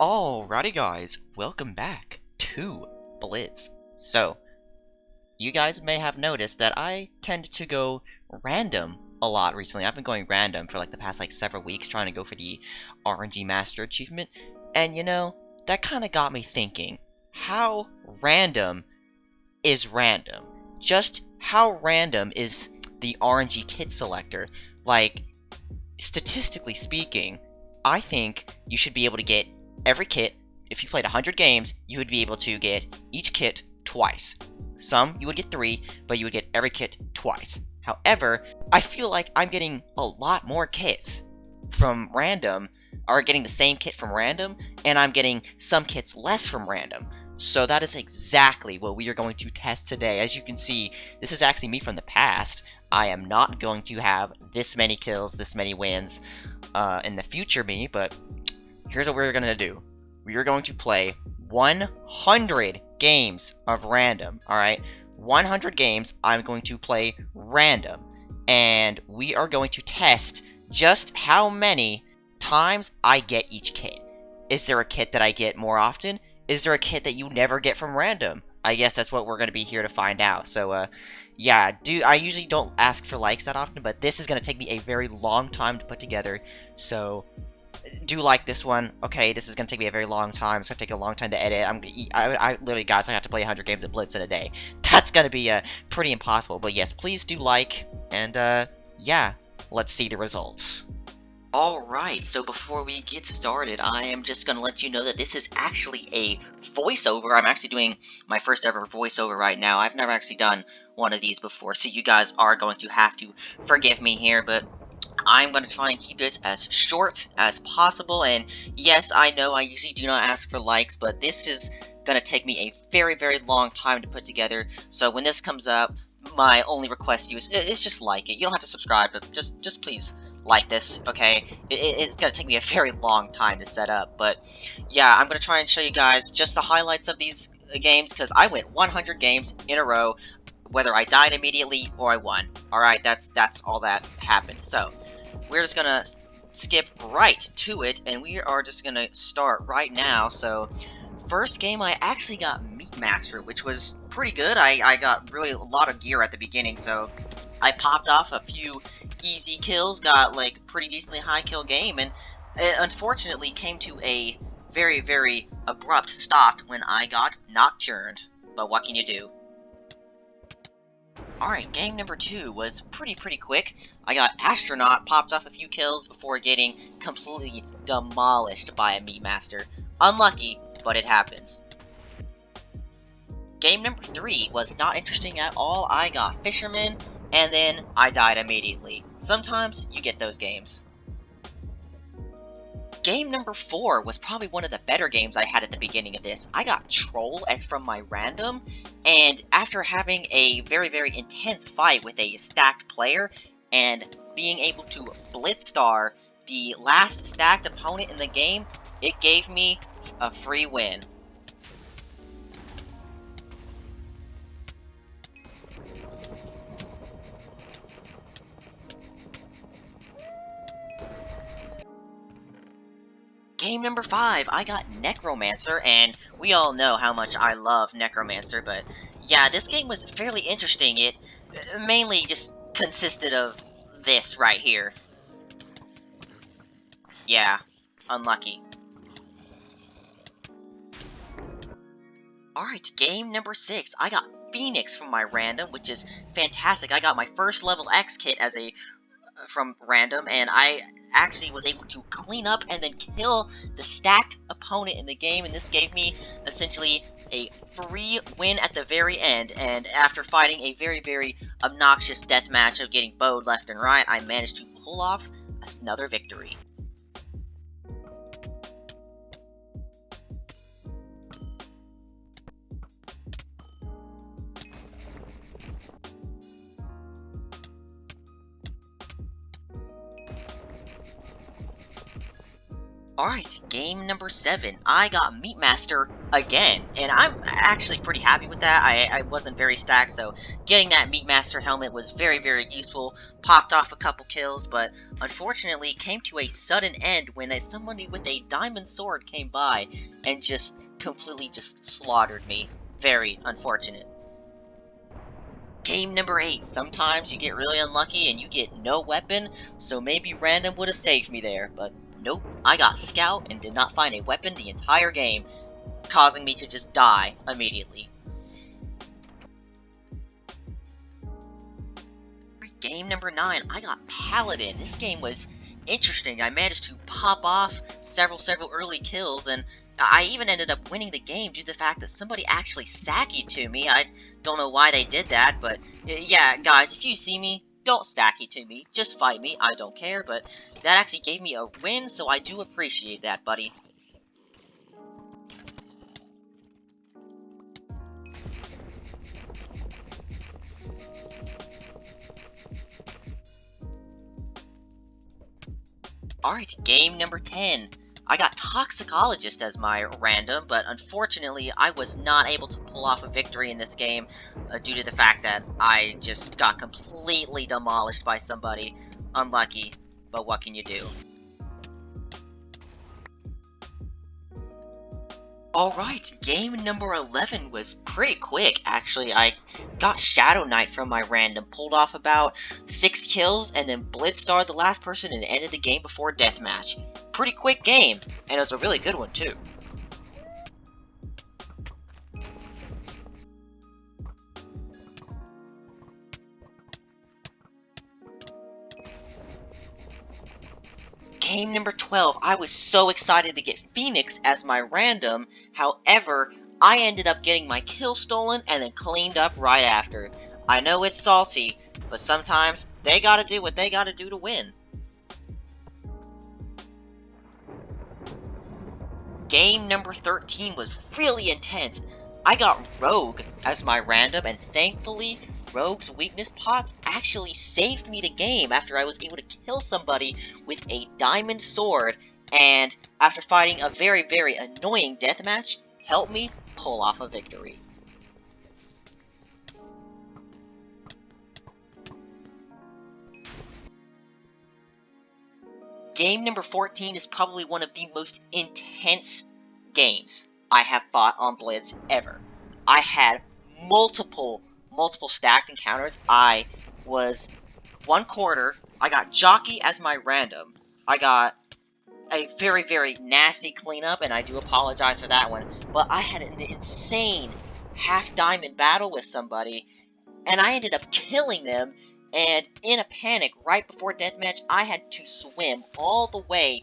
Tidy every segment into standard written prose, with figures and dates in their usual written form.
Alrighty guys, welcome back to Blitz. So, you guys may have noticed that I tend to go random a lot recently. I've been going random for like the past several weeks trying to go for the RNG Master achievement. And you know, that kind of got me thinking, how random is random? Just how random is the RNG kit selector? Like, statistically speaking, I think you should be able to get every kit. If you played 100 games, you would be able to get each kit twice. Some you would get 3, but you would get every kit twice. However, I feel like I'm getting a lot more kits from random, or getting the same kit from random, and I'm getting some kits less from random. So that is exactly what we are going to test today. As you can see, this is actually me from the past. I am not going to have this many kills, this many wins in the future me, but here's what we're going to do. We are going to play 100 games of random, alright? 100 games, I'm going to play random. And we are going to test just how many times I get each kit. Is there a kit that I get more often? Is there a kit that you never get from random? I guess that's what we're going to be here to find out. So, yeah, I usually don't ask for likes that often, but this is going to take me a very long time to put together. So, do like this one. Okay, this is going to take me a very long time. It's going to take a long time to edit. I literally, guys, I have to play 100 games of Blitz in a day. That's going to be pretty impossible. But yes, please do like, and yeah, let's see the results. Alright, so before we get started, I am just going to let you know that this is actually a voiceover. I'm actually doing my first ever voiceover right now. I've never actually done one of these before, so you guys are going to have to forgive me here, but I'm going to try and keep this as short as possible. And yes, I know I usually do not ask for likes, but this is going to take me a very, very long time to put together. So when this comes up, my only request to you is just like it. You don't have to subscribe, but just please like this, okay? It's going to take me a very long time to set up. But yeah, I'm going to try and show you guys just the highlights of these games, because I went 100 games in a row, whether I died immediately or I won. Alright, that's all that happened. So, we're just gonna skip right to it, and we are just gonna start right now. So, first game I actually got Meat Master, which was pretty good. I got really a lot of gear at the beginning, so I popped off a few easy kills, got like pretty decently high kill game, and it unfortunately came to a very, very abrupt stop when I got nocturned. But what can you do? Alright, game number 2 was pretty quick. I got Astronaut, popped off a few kills before getting completely demolished by a Meat Master. Unlucky, but it happens. Game number 3 was not interesting at all. I got Fisherman, and then I died immediately. Sometimes you get those games. Game number 4 was probably one of the better games I had at the beginning of this. I got Troll as from my random, and after having a very, very intense fight with a stacked player, and being able to Blitz star the last stacked opponent in the game, it gave me a free win. Game number 5, I got Necromancer, and we all know how much I love Necromancer, but yeah, this game was fairly interesting. It mainly just consisted of this right here. Yeah, unlucky. Alright, game number 6, I got Phoenix from my random, which is fantastic. I got my first level X kit as a from random, and I actually was able to clean up and then kill the stacked opponent in the game, and this gave me essentially a free win at the very end. And after fighting a very, very obnoxious deathmatch of getting bowed left and right, I managed to pull off another victory. Alright, game number 7. I got Meatmaster again, and I'm actually pretty happy with that. I wasn't very stacked, so getting that Meatmaster helmet was very, very useful. Popped off a couple kills, but unfortunately came to a sudden end when somebody with a diamond sword came by and just completely just slaughtered me. Very unfortunate. Game number 8. Sometimes you get really unlucky and you get no weapon, so maybe random would have saved me there, but nope. I got Scout and did not find a weapon the entire game, causing me to just die immediately. Game number 9. I got Paladin. This game was interesting. I managed to pop off several early kills, and I even ended up winning the game due to the fact that somebody actually Saki to me. I don't know why they did that, but yeah, guys, if you see me, don't Saki to me. Just fight me. I don't care, but that actually gave me a win, so I do appreciate that, buddy. Alright, game number 10. I got Toxicologist as my random, but unfortunately I was not able to pull off a victory in this game due to the fact that I just got completely demolished by somebody. Unlucky, but what can you do? Alright, game number 11 was pretty quick, actually. I got Shadow Knight from my random, pulled off about 6 kills, and then Blitz starred the last person and ended the game before deathmatch. Pretty quick game, and it was a really good one, too. Game number 12, I was so excited to get Phoenix as my random, however, I ended up getting my kill stolen and then cleaned up right after. I know it's salty, but sometimes they gotta do what they gotta do to win. Game number 13 was really intense. I got Rogue as my random, and thankfully, Rogue's weakness pots actually saved me the game after I was able to kill somebody with a diamond sword, and after fighting a very, very annoying deathmatch, helped me pull off a victory. Game number 14 is probably one of the most intense games I have fought on Blitz ever. I had multiple stacked encounters. I was one quarter. I got Jockey as my random. I got a very, very nasty cleanup, and I do apologize for that one. But I had an insane half-diamond battle with somebody, and I ended up killing them, and in a panic, right before deathmatch, I had to swim all the way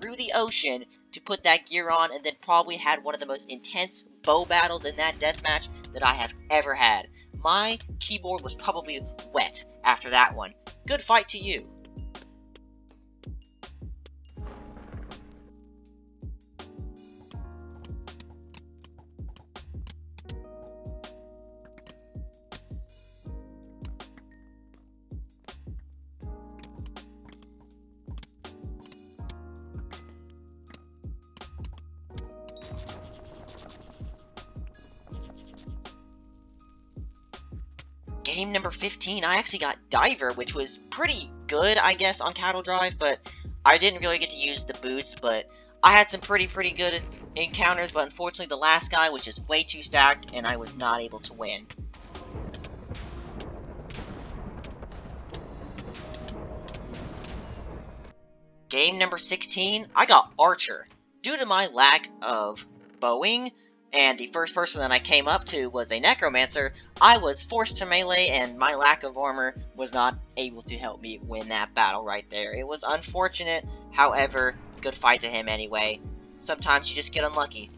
through the ocean to put that gear on, and then probably had one of the most intense bow battles in that deathmatch that I have ever had. My keyboard was probably wet after that one. Good fight to you. Game number 15, I actually got Diver, which was pretty good, I guess, on Cattle Drive, but I didn't really get to use the boots, but I had some pretty good encounters, but unfortunately the last guy was just way too stacked, and I was not able to win. Game number 16, I got Archer. Due to my lack of bowing, and the first person that I came up to was a Necromancer, I was forced to melee, and my lack of armor was not able to help me win that battle right there. It was unfortunate, however, good fight to him anyway. Sometimes you just get unlucky.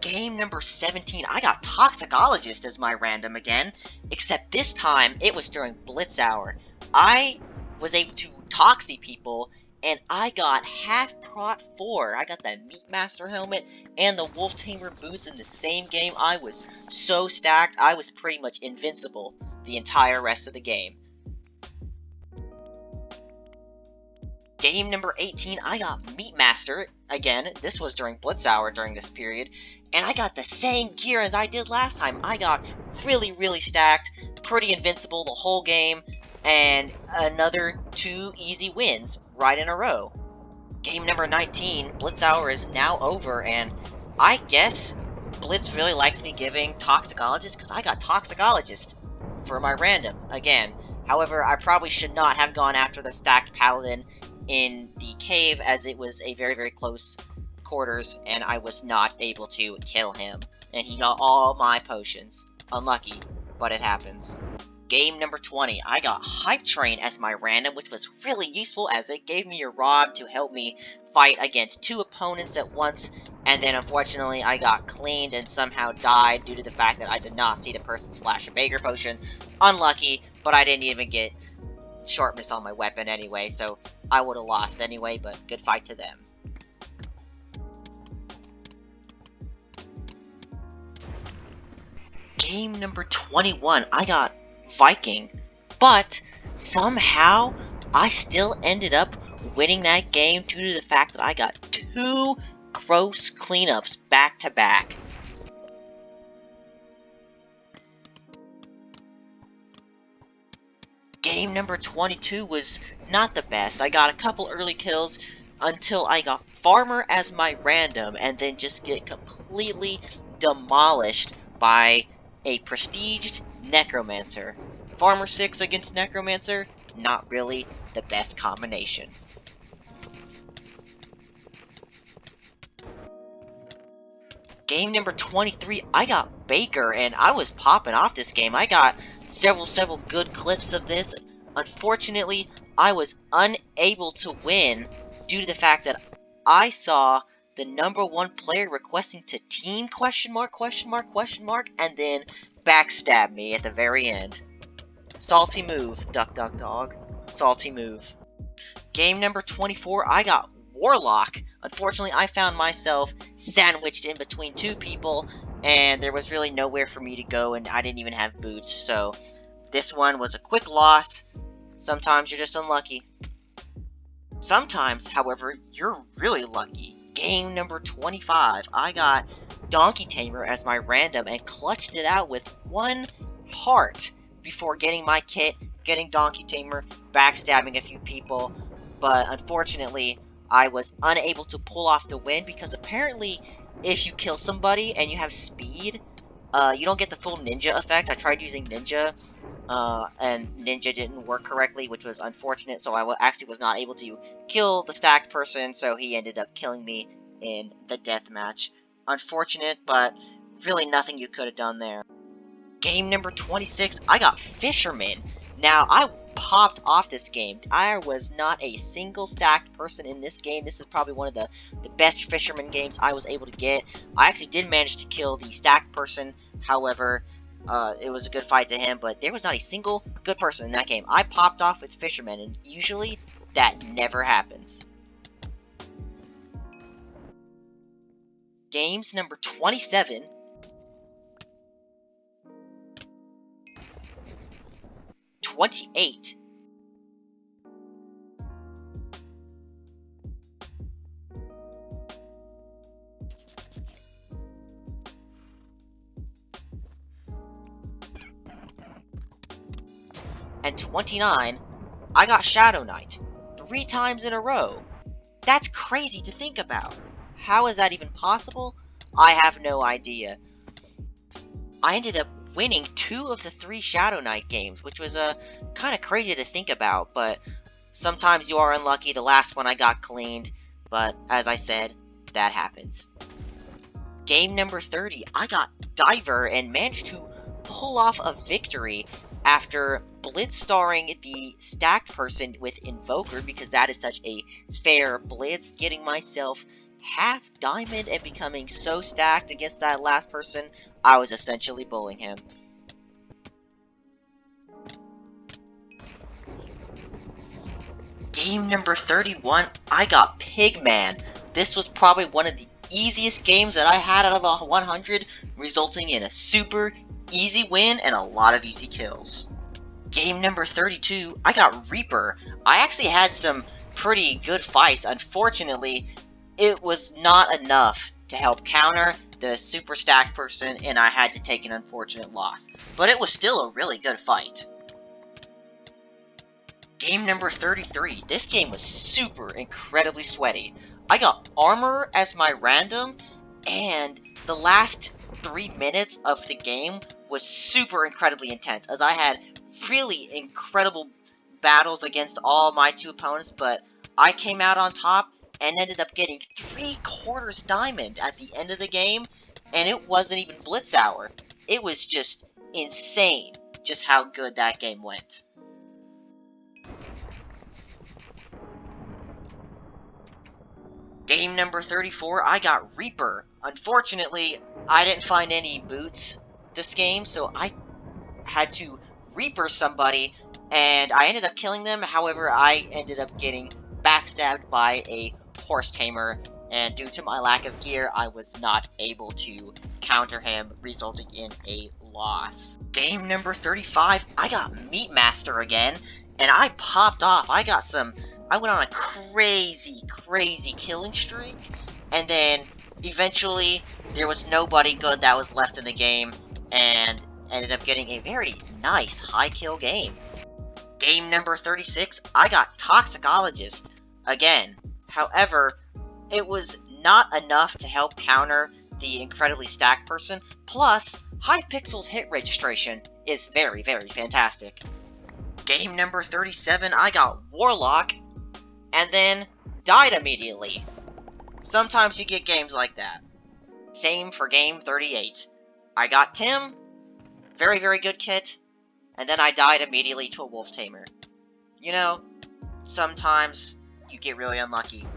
Game number 17, I got Toxicologist as my random again, except this time it was during Blitz Hour. I was able to Toxie people, and I got half Prot 4. I got that Meatmaster helmet and the Wolf Tamer boots in the same game. I was so stacked, I was pretty much invincible the entire rest of the game. Game number 18, I got Meatmaster. Again, this was during Blitz Hour during this period, and I got the same gear as I did last time. I got really, really stacked, pretty invincible the whole game, and another 2 easy wins right in a row. Game number 19, Blitz Hour is now over, and I guess Blitz really likes me giving Toxicologist, because I got Toxicologist for my random, again. However, I probably should not have gone after the stacked Paladin in the cave, as it was a very, very close quarters, and I was not able to kill him. And he got all my potions. Unlucky, but it happens. Game number 20, I got Hype Train as my random, which was really useful as it gave me a rod to help me fight against 2 opponents at once, and then unfortunately I got cleaned and somehow died due to the fact that I did not see the person splash a Baker Potion. Unlucky, but I didn't even get sharpness on my weapon anyway, so I would have lost anyway, but good fight to them. Game number 21, I got Viking, but somehow I still ended up winning that game due to the fact that I got 2 gross cleanups back to back. Game number 22 was not the best. I got a couple early kills until I got Farmer as my random, and then just get completely demolished by a prestiged Necromancer. Farmer 6 against Necromancer, not really the best combination. Game number 23, I got Baker, and I was popping off this game. I got several good clips of this. Unfortunately, I was unable to win due to the fact that I saw the number 1 player requesting to team ? And then backstab me at the very end. Salty move, duck duck dog. Salty move. Game number 24, I got Warlock. Unfortunately, I found myself sandwiched in between 2 people, and there was really nowhere for me to go, and I didn't even have boots, so this one was a quick loss. Sometimes you're just unlucky. Sometimes, however, you're really lucky. Game number 25, I got Donkey Tamer as my random and clutched it out with 1 heart before getting my kit, getting Donkey Tamer, backstabbing a few people, but unfortunately, I was unable to pull off the win because apparently if you kill somebody and you have speed, you don't get the full ninja effect. I tried using ninja, and ninja didn't work correctly, which was unfortunate, so I actually was not able to kill the stacked person, so he ended up killing me in the deathmatch. Unfortunate, but really nothing you could have done there. Game number 26, I got Fisherman. Now, I popped off this game. I was not a single stacked person in this game. This is probably one of the best Fisherman games I was able to get. I actually did manage to kill the stacked person, however, it was a good fight to him, but there was not a single good person in that game. I popped off with Fisherman, and usually that never happens. Games number 27. $28. And 29, I got Shadow Knight 3 times in a row. That's crazy to think about. How is that even possible? I have no idea. I ended up winning 2 of the 3 Shadow Knight games, which was kind of crazy to think about, but sometimes you are unlucky. The last one I got cleaned, but as I said, that happens. Game number 30, I got Diver and managed to pull off a victory after Blitz starring the stacked person with Invoker, because that is such a fair Blitz, getting myself half diamond and becoming so stacked against that last person, I was essentially bullying him. Game number 31, I got Pigman. This was probably one of the easiest games that I had out of the 100, resulting in a super easy win and a lot of easy kills. Game number 32, I got Reaper. I actually had some pretty good fights. Unfortunately, it was not enough to help counter the super stacked person, and I had to take an unfortunate loss. But it was still a really good fight. Game number 33. This game was super incredibly sweaty. I got armor as my random, and the last 3 minutes of the game was super incredibly intense, as I had really incredible battles against all my 2 opponents, but I came out on top and ended up getting 3/4 diamond at the end of the game, and it wasn't even Blitz hour. It was just insane just how good that game went. Game number 34, I got Reaper. Unfortunately, I didn't find any boots this game, so I had to Reaper somebody, and I ended up killing them. However, I ended up getting backstabbed by a horse tamer, and due to my lack of gear, I was not able to counter him, resulting in a loss. Game number 35, I got Meat Master again, and I popped off. I went on a crazy killing streak, and then eventually there was nobody good that was left in the game, and ended up getting a very nice high kill game. Game number 36, I got Toxicologist again. However, it was not enough to help counter the incredibly stacked person, plus Hypixel's hit registration is very fantastic. Game number 37, I got Warlock, and then died immediately. Sometimes you get games like that. Same for game 38. I got Tim, very good kit, and then I died immediately to a wolf tamer. You know, sometimes you get really unlucky.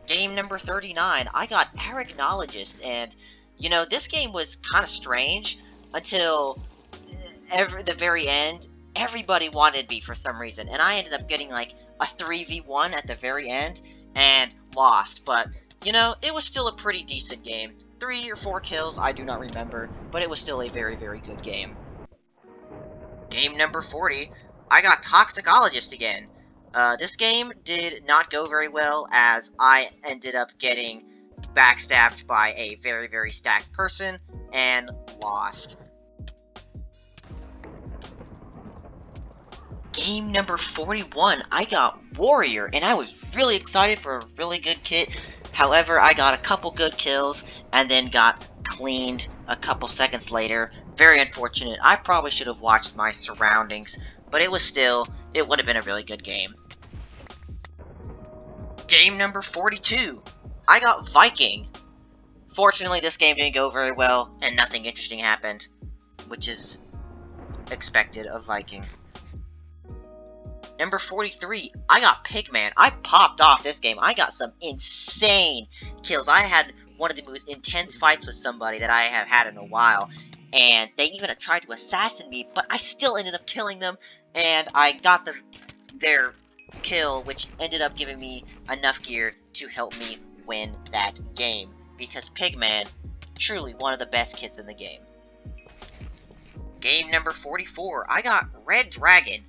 Game number 39, I got Arachnologist, and you know, this game was kind of strange until the very end. Everybody wanted me for some reason, and I ended up getting like a 3v1 at the very end, and lost, but, you know, it was still a pretty decent game. 3 or 4 kills, I do not remember, but it was still a very good game. Game number 40, I got Toxicologist again. This game did not go very well, as I ended up getting backstabbed by a very stacked person, and lost. Game number 41, I got Warrior, and I was really excited for a really good kit. However, I got a couple good kills, and then got cleaned a couple seconds later. Very unfortunate. I probably should have watched my surroundings, but it would have been a really good game. Game number 42, I got Viking. Fortunately, this game didn't go very well, and nothing interesting happened, which is expected of Viking. Number 43, I got Pigman. I popped off this game. I got some insane kills. I had one of the most intense fights with somebody that I have had in a while, and they even tried to assassinate me, but I still ended up killing them, and I got their kill, which ended up giving me enough gear to help me win that game, because Pigman, truly one of the best kits in the game. Game number 44, I got Red Dragon.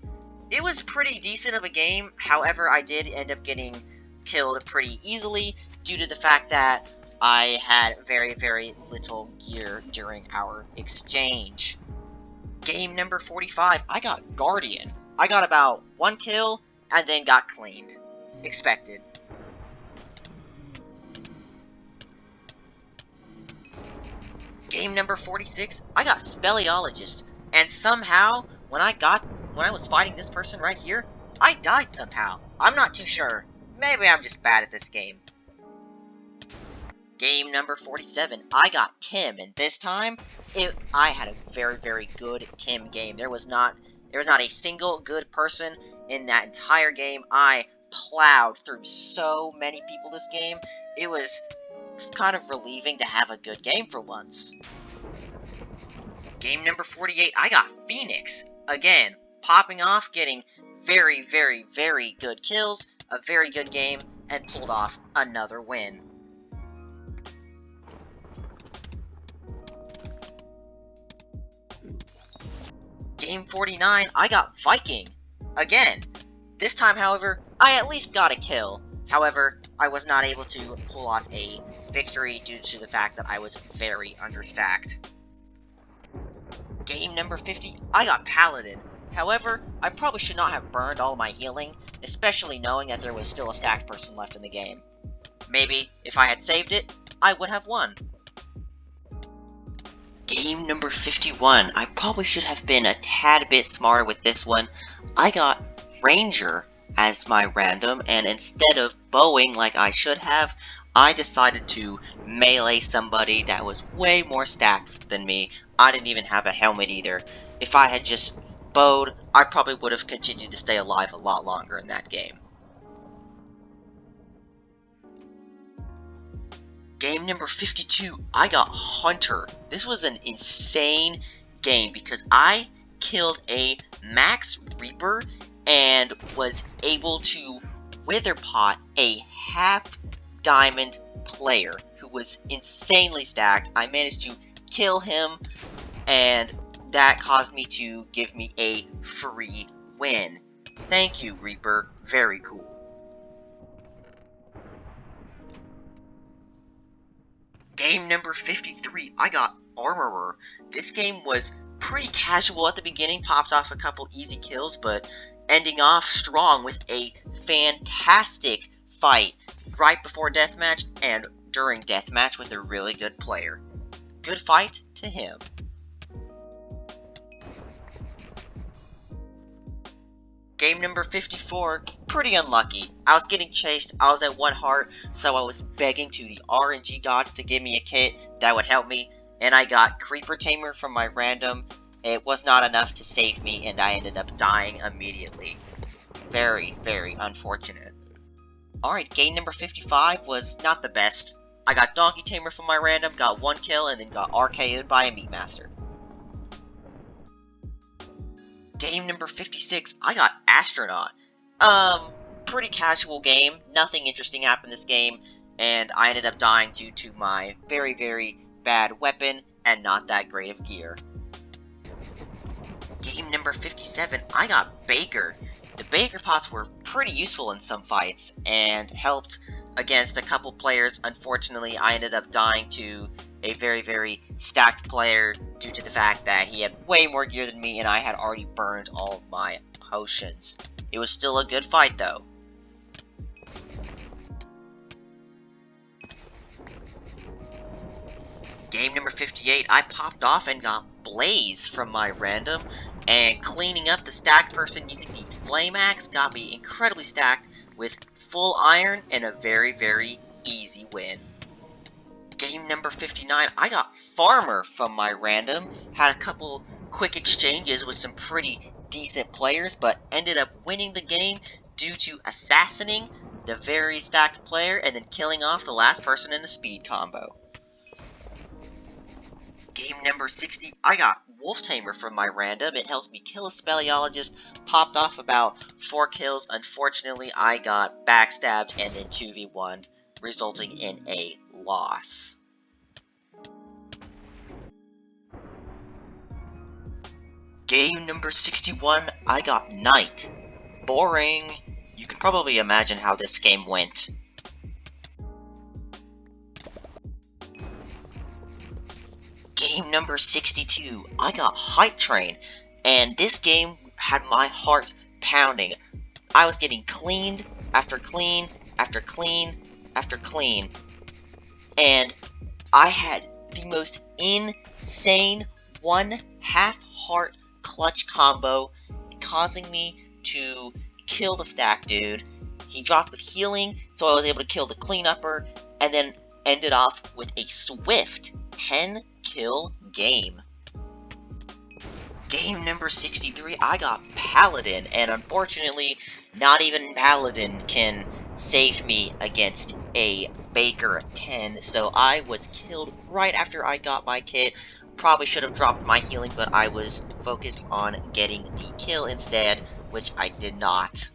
It was pretty decent of a game, however, I did end up getting killed pretty easily due to the fact that I had very little gear during our exchange. Game number 45, I got Guardian. I got about 1 kill, and then got cleaned. Expected. Game number 46, I got Speleologist, and somehow, when I was fighting this person right here, I died somehow. I'm not too sure. Maybe I'm just bad at this game. Game number 47, I got Tim, and this time, I had a very good Tim game. There was not a single good person in that entire game. I plowed through so many people this game. It was kind of relieving to have a good game for once. Game number 48, I got Phoenix. Again, popping off, getting very good kills, a very good game, and pulled off another win. Game 49, I got Viking. Again, This time, however, I at least got a kill. However, I was not able to pull off a victory due to the fact that I was very understacked. Game number 50, I got Paladin. However, I probably should not have burned all my healing, especially knowing that there was still a stacked person left in the game. Maybe, if I had saved it, I would have won. Game number 51, I probably should have been a tad bit smarter with this one. I got Ranger as my random, and instead of bowing like I should have, I decided to melee somebody that was way more stacked than me. I didn't even have a helmet either. If I had just bowed, I probably would have continued to stay alive a lot longer in that game. Game number 52, I got Hunter. This was an insane game because I killed a Max Reaper and was able to Witherpot a half diamond player who was insanely stacked. I managed to kill him, and that caused me to give me a free win. Thank you, Reaper. Very cool. Game number 53, I got Armorer. This game was pretty casual at the beginning, popped off a couple easy kills, but ending off strong with a fantastic fight right before deathmatch and during deathmatch with a really good player. Good fight to him. Game number 54, pretty unlucky. I was getting chased, I was at 1 heart, so I was begging to the RNG gods to give me a kit that would help me, and I got Creeper Tamer from my random. It was not enough to save me, and I ended up dying immediately. Very, very unfortunate. Alright, game number 55 was not the best. I got Donkey Tamer from my random, got 1 kill, and then got RKO'd by a Meat Master. Game number 56, I got Astronaut. Pretty casual game, nothing interesting happened in this game, and I ended up dying due to my very, very bad weapon and not that great of gear. Game number 57, I got Baker. The Baker pots were pretty useful in some fights, and helped against a couple players. Unfortunately, I ended up dying to a very, very stacked player due to the fact that he had way more gear than me and I had already burned all of my potions. It was still a good fight though. Game number 58, I popped off and got Blaze from my random, and cleaning up the stacked person using the Flame Axe got me incredibly stacked with full iron and a very, very easy win. Game number 59, I got Farmer from my random, had a couple quick exchanges with some pretty decent players, but ended up winning the game due to assassinating the very stacked player and then killing off the last person in a speed combo. Game number 60, I got Wolf Tamer from my random. It helps me kill a Speleologist, popped off about 4 kills. Unfortunately, I got backstabbed and then 2v1'd, resulting in a loss. Game number 61, I got Knight. Boring. You can probably imagine how this game went. Game number 62, I got Hype Train, and this game had my heart pounding. I was getting cleaned after clean after clean after clean, and I had the most insane 1/2 heart clutch combo, causing me to kill the stack dude. He dropped with healing, so I was able to kill the cleanupper, and then ended off with a swift 10 kill game. Game number 63, I got Paladin, and unfortunately, not even Paladin can save me against a Baker 10, so I was killed right after I got my kit. Probably should have dropped my healing, but I was focused on getting the kill instead, which I did not.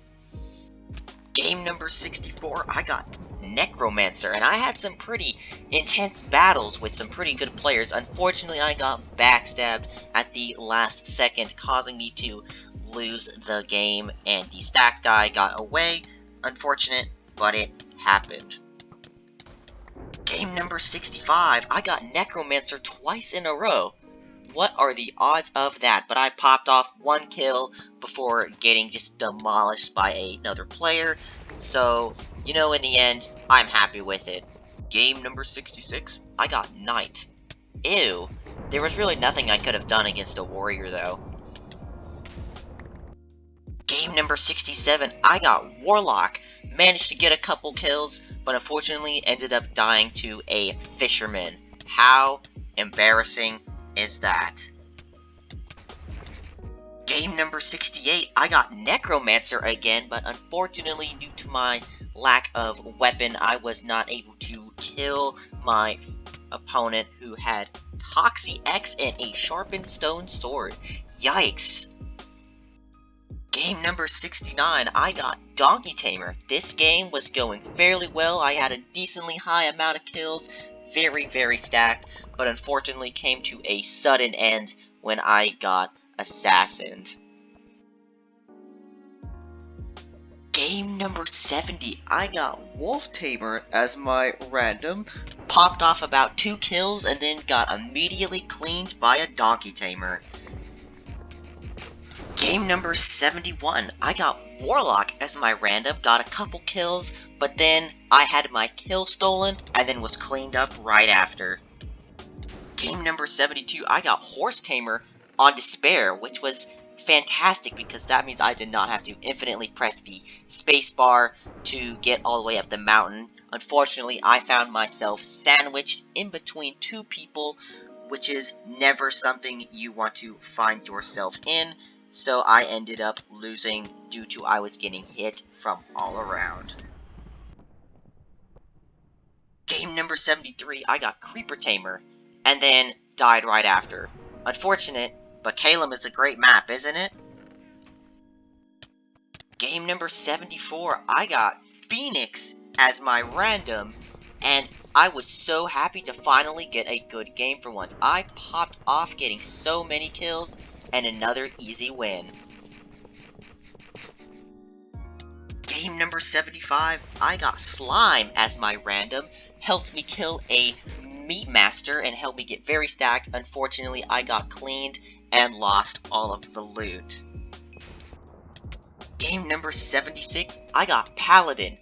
Game number 64, I got Necromancer, and I had some pretty intense battles with some pretty good players. Unfortunately, I got backstabbed at the last second, causing me to lose the game and the stacked guy got away. Unfortunate, but it happened. Game number 65, I got Necromancer twice in a row. What are the odds of that? But I popped off one kill before getting just demolished by another player. So, you know, in the end, I'm happy with it. Game number 66, I got Knight. Ew. There was really nothing I could have done against a warrior, though. Game number 67, I got Warlock. Managed to get a couple kills, but unfortunately ended up dying to a fisherman. How embarrassing is that? Game number 68, I got Necromancer again, but unfortunately due to my lack of weapon, I was not able to kill my opponent who had Toxie X and a sharpened stone sword. Yikes. Game number 69, I got Donkey Tamer. This game was going fairly well. I had a decently high amount of kills, very stacked, but unfortunately came to a sudden end when I got assassined. Game number 70, I got Wolf Tamer as my random, popped off about 2 kills and then got immediately cleaned by a Donkey Tamer. Game number 71, I got Warlock as my random, got a couple kills, but then I had my kill stolen and then was cleaned up right after. Game number 72, I got Horse Tamer on Despair, which was fantastic because that means I did not have to infinitely press the spacebar to get all the way up the mountain. Unfortunately, I found myself sandwiched in between 2 people, which is never something you want to find yourself in. So I ended up losing due to I was getting hit from all around. Game number 73, I got Creeper Tamer, and then died right after. Unfortunate, but Calum is a great map, isn't it? Game number 74, I got Phoenix as my random, and I was so happy to finally get a good game for once. I popped off getting so many kills, and another easy win. Game number 75, I got Slime as my random, helped me kill a Meat Master and helped me get very stacked. Unfortunately, I got cleaned and lost all of the loot. Game number 76, I got Paladin.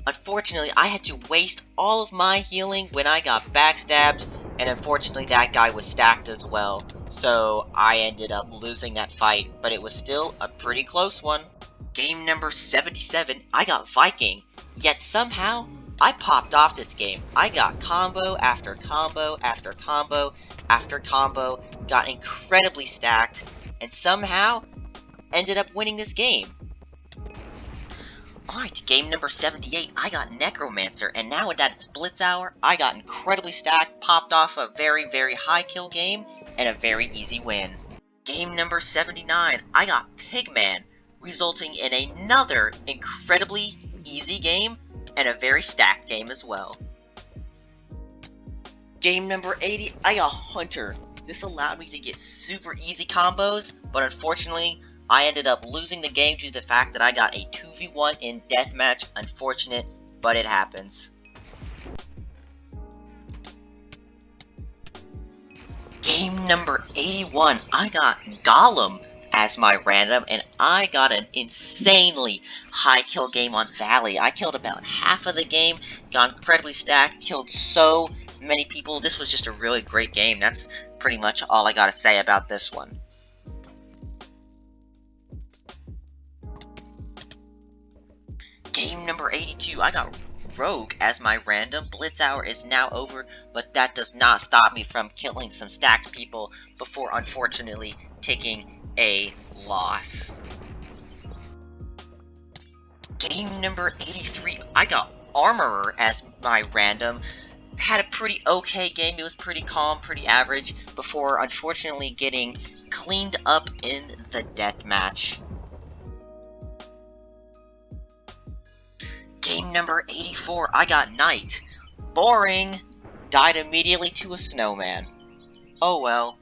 Unfortunately, I had to waste all of my healing when I got backstabbed, and unfortunately that guy was stacked as well, so I ended up losing that fight, but it was still a pretty close one. Game number 77, I got Viking, yet somehow I popped off this game. I got combo after combo after combo after combo, got incredibly stacked, and somehow ended up winning this game. Alright, game number 78, I got Necromancer, and now that it's Blitz hour, I got incredibly stacked, popped off a very high kill game, and a very easy win. Game number 79, I got Pigman, resulting in another incredibly easy game, and a very stacked game as well. Game number 80, I got Hunter. This allowed me to get super easy combos, but unfortunately, I ended up losing the game due to the fact that I got a 2v1 in deathmatch. Unfortunate, but it happens. Game number 81, I got Golem as my random, and I got an insanely high kill game on Valley. I killed about half of the game, got incredibly stacked, killed so many people. This was just a really great game. That's pretty much all I gotta say about this one. Game number 82, I got Rogue as my random. Blitz hour is now over, but that does not stop me from killing some stacked people before unfortunately taking a loss. Game number 83, I got Armorer as my random. Had a pretty okay game, it was pretty calm, pretty average, before unfortunately getting cleaned up in the deathmatch. Game number 84, I got Knight. Boring. Died immediately to a snowman. Oh well.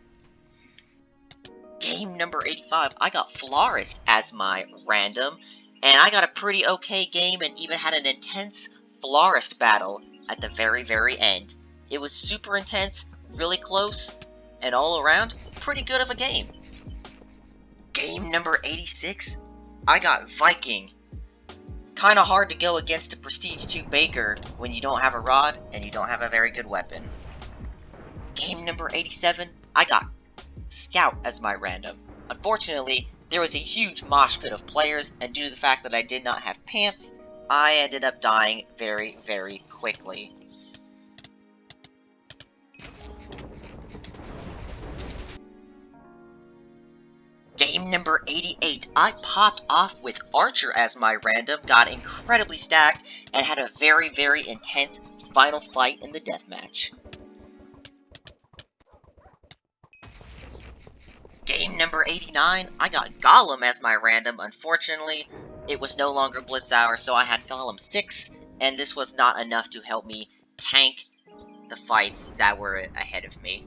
Game number 85, I got Florist as my random, and I got a pretty okay game and even had an intense Florist battle at the very end. It was super intense, really close, and all around, pretty good of a game. Game number 86, I got Viking. Kinda hard to go against a Prestige 2 Baker when you don't have a rod and you don't have a very good weapon. Game number 87, I got Scout as my random. Unfortunately, there was a huge mosh pit of players, and due to the fact that I did not have pants, I ended up dying very quickly. Game number 88, I popped off with Archer as my random, got incredibly stacked, and had a very intense final fight in the deathmatch. Game number 89, I got Golem as my random. Unfortunately, it was no longer Blitz Hour, so I had Golem 6, and this was not enough to help me tank the fights that were ahead of me.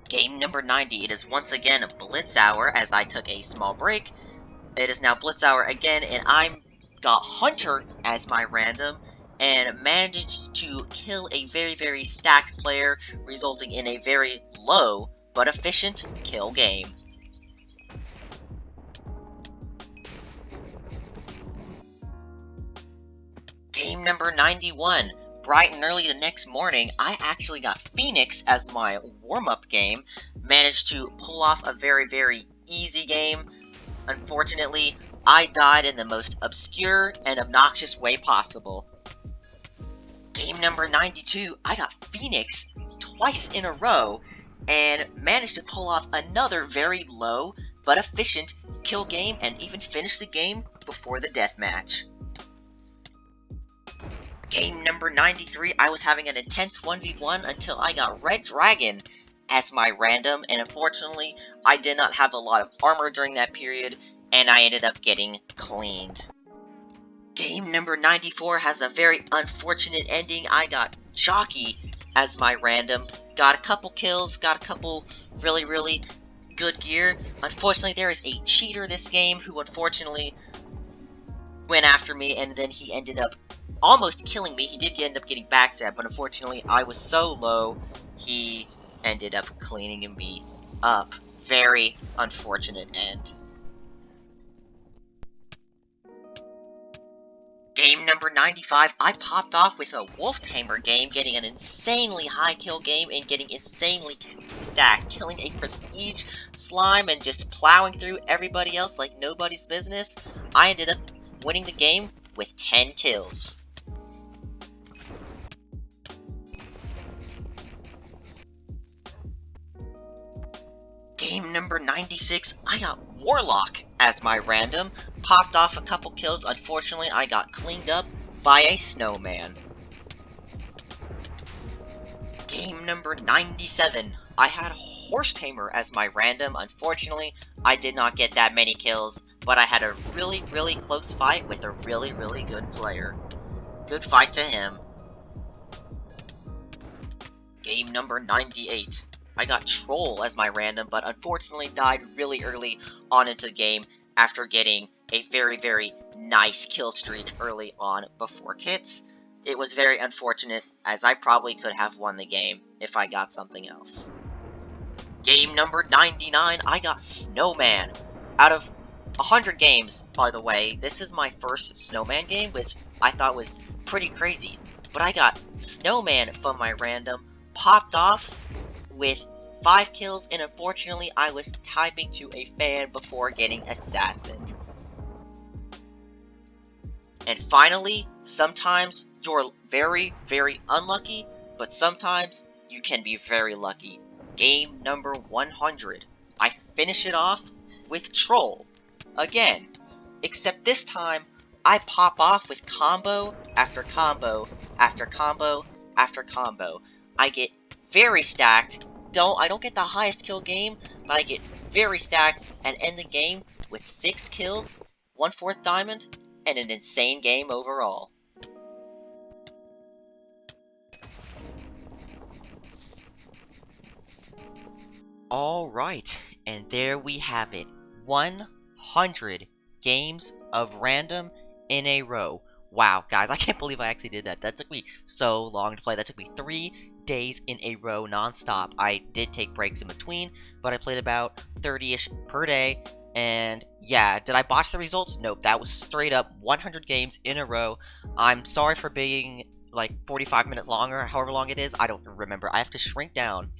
Game number 90, it is once again Blitz Hour as I took a small break. It is now Blitz Hour again, and I got Hunter as my random, and managed to kill a very stacked player, resulting in a very low but efficient kill game. Game number 91. Bright and early the next morning, I actually got Phoenix as my warm-up game. Managed to pull off a very easy game. Unfortunately, I died in the most obscure and obnoxious way possible. Game number 92, I got Phoenix twice in a row, and managed to pull off another very low but efficient kill game, and even finish the game before the deathmatch. Game number 93, I was having an intense 1v1 until I got Red Dragon as my random, and unfortunately, I did not have a lot of armor during that period, and I ended up getting cleaned. Game number 94 has a very unfortunate ending. I got Jockey as my random, got a couple kills, got a couple really good gear. Unfortunately, there is a cheater this game who unfortunately went after me, and then he ended up almost killing me. He did end up getting backstabbed, but unfortunately I was so low, he ended up cleaning me up. Very unfortunate end. Game number 95, I popped off with a Wolf Tamer game, getting an insanely high kill game and getting insanely stacked, killing a Prestige Slime and just plowing through everybody else like nobody's business. I ended up winning the game with 10 kills. Game number 96, I got Warlock as my random, popped off a couple kills. Unfortunately, I got cleaned up by a snowman. Game number 97, I had Horse Tamer as my random. Unfortunately, I did not get that many kills, but I had a really close fight with a really good player. Good fight to him. Game number 98. I got Troll as my random, but unfortunately died really early on into the game after getting a very nice kill streak early on before kits. It was very unfortunate, as I probably could have won the game if I got something else. Game number 99, I got Snowman. Out of 100 games, by the way, this is my first Snowman game, which I thought was pretty crazy. But I got Snowman from my random, popped off with 5 kills, and unfortunately I was typing to a fan before getting assassined. And finally, sometimes you're very unlucky, but sometimes you can be very lucky. Game number 100. I finish it off with Troll. Again. Except this time, I pop off with combo after combo after combo after combo. I get very stacked. I don't get the highest kill game, but I get very stacked and end the game with 6 kills, 1/4 diamond, and an insane game overall. Alright, and there we have it. 100 games of random in a row. Wow, guys, I can't believe I actually did that. That took me so long to play. That took me 3 days in a row non-stop. I did take breaks in between, but I played about 30-ish per day. And yeah, did I botch the results? Nope, that was straight up 100 games in a row. I'm sorry for being like 45 minutes long or however long it is. I don't remember. I have to shrink down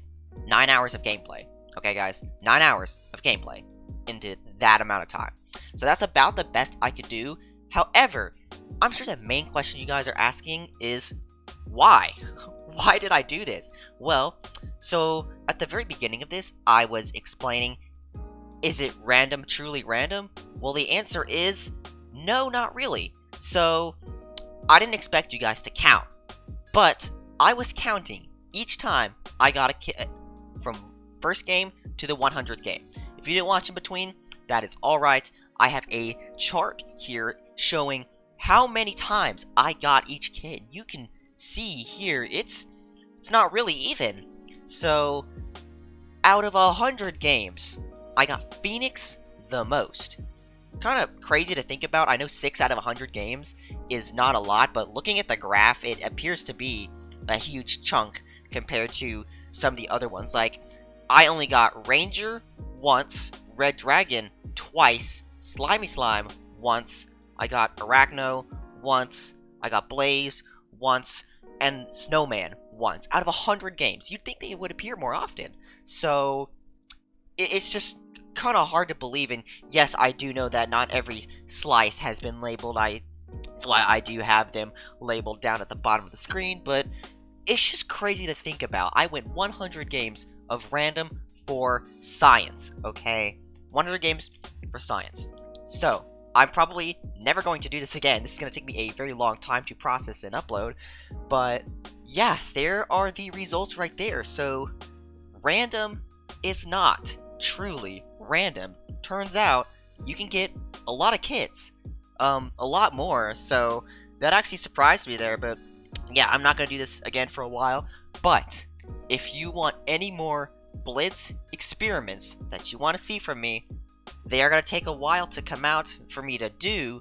9 hours of gameplay. Okay, guys, 9 hours of gameplay into that amount of time. So that's about the best I could do. However, I'm sure the main question you guys are asking is, why? Why did I do this? Well, so at the very beginning of this, I was explaining, is it random, truly random? Well, the answer is, no, not really. So, I didn't expect you guys to count, but I was counting each time I got a kit from first game to the 100th game. If you didn't watch in between, that is alright. I have a chart here showing how many times I got each kit. You can see here, it's not really even. So, out of 100 games, I got Phoenix the most. Kind of crazy to think about. I know 6 out of 100 games is not a lot, but looking at the graph, it appears to be a huge chunk compared to some of the other ones. Like, I only got Ranger once, Red Dragon twice, Slimy Slime once, I got Arachno once, I got Blaze once, and Snowman once. Out of 100 games. You'd think they would appear more often. So, it's just kind of hard to believe. And yes, I do know that not every slice has been labeled. That's why I do have them labeled down at the bottom of the screen. But it's just crazy to think about. I went 100 games of random for science, okay? 100 games for science. So, I'm probably never going to do this again. This is going to take me a very long time to process and upload. But, yeah, there are the results right there. So, random is not truly random. Turns out, you can get a lot of kits. A lot more. So, that actually surprised me there. But, yeah, I'm not going to do this again for a while. But, if you want any more Blitz experiments that you want to see from me, they are going to take a while to come out for me to do.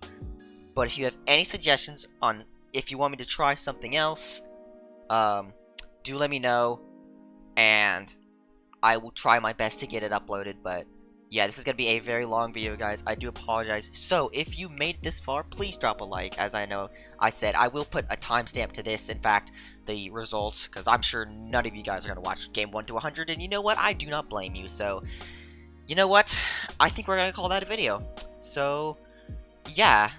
But if you have any suggestions on if you want me to try something else, do let me know, and I will try my best to get it uploaded. But yeah, this is going to be a very long video, guys. I do apologize. So if you made this far, please drop a like. As I know I said, I will put a timestamp to this. In fact, the results, because I'm sure none of you guys are going to watch game 1 to 100, and you know what? I do not blame you. So, you know what? I think we're going to call that a video. So, yeah.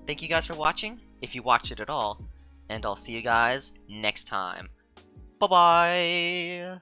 Thank you guys for watching, if you watched it at all. And I'll see you guys next time. Bye-bye!